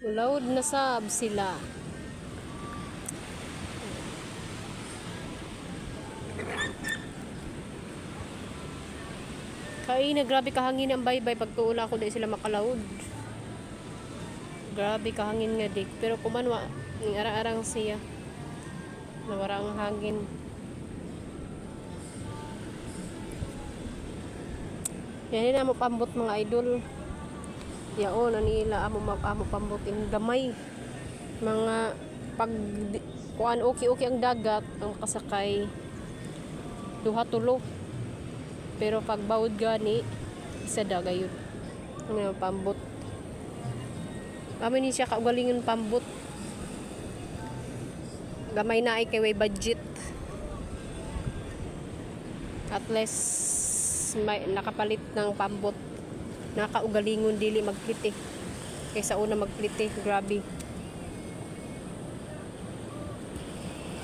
Loud na sab sila. Kaya na grabe kahangin ang baybay pag tuula ko di sila makalawod. Grabe kahangin nga dik. Pero kumanwa, ng arang-arang siya. Nawara ang hangin. Yan na mo pambot mga idol. Yaon, anila amo pambot in gamay. Mga pag kuan okay ang dagat, ang kasakay duha tulo. Pero pag bawod gani, isa daga yun. Ang pambot. Kami ni siya kaugalingon pambot. Gamay na ay kay way budget. At least may nakapalit ng pambot. Nakaugalingon dili magplite. Kaysa una magplite, grabe.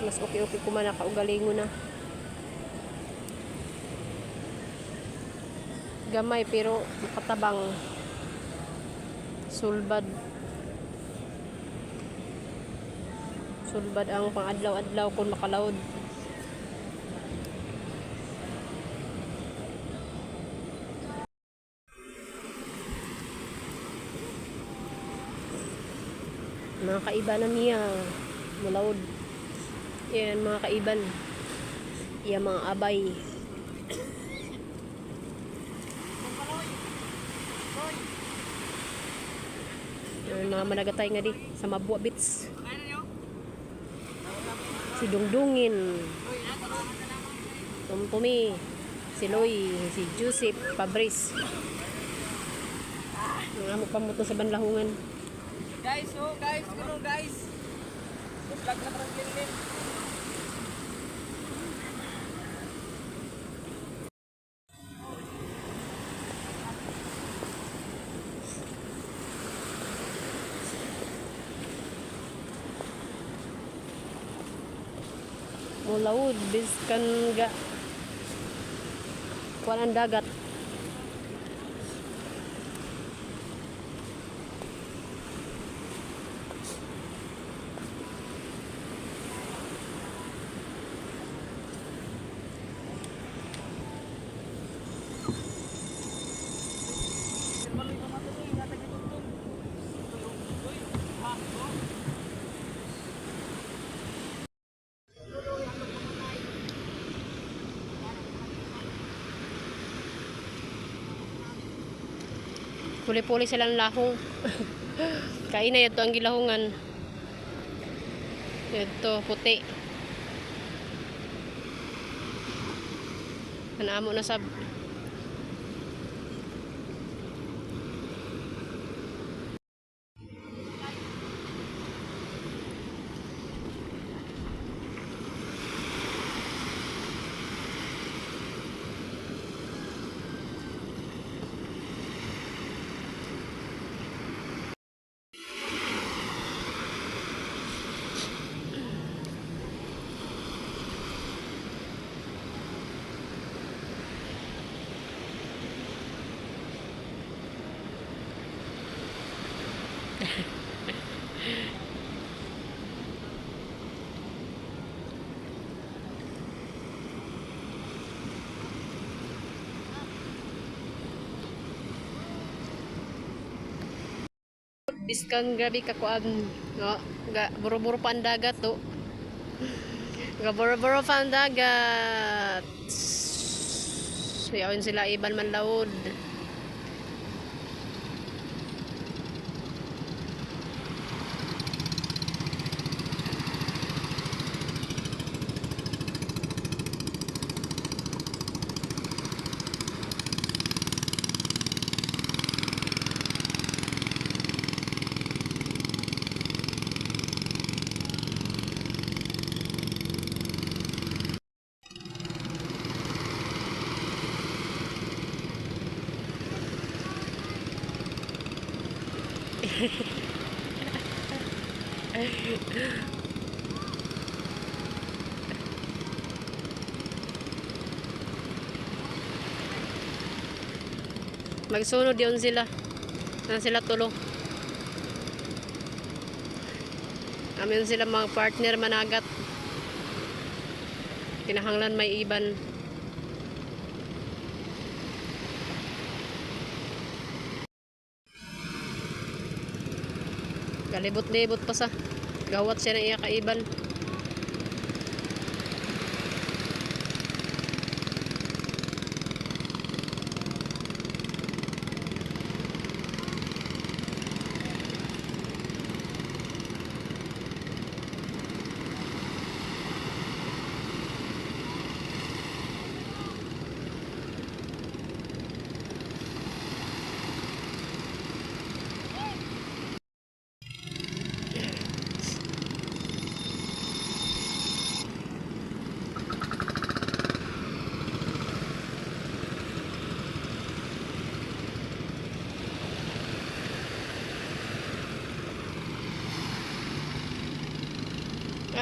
Mas okay kuman nakaugalingon na. Gamay pero makatabang. Sulbad ang pang-adlaw-adlaw kung makalawod. Mga kaibanan niya malawod. Yan mga kaiban. Yan mga abay. Mga managatay nga di sa Mabua Beach. Si Dungdungin, Tumtumi, si Loy, si Joseph Fabris. Mga mo pamuto sa banlahungan. Guys, guys. Vlog na parang din. Mulawod biskan ga kuan ang dagat. Puli-puli silang lahong. Kain na ito ang gilahungan. Ito puti. Anaamo na sab. Biskan grabe ka kuan. No, buro-buro pa ang dagat to. Buro-buro pa ang dagat. Yawin sila iban man laod. Magsunod yun sila. Sila tulo. Amin sila mga partner managat. Kinahanglan may iban. Galibot-libot pa sa. Gawat siya ng iya kaiban.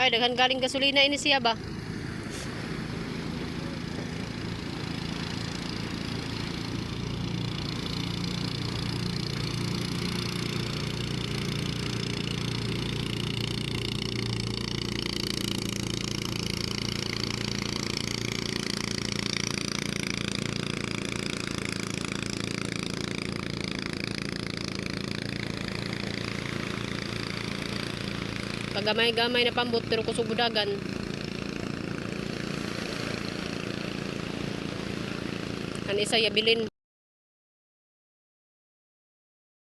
Ay, daghan galing gasolina ini siya ba? Pagamay-gamay na pambot pero kusog budagan. An isa yabilin.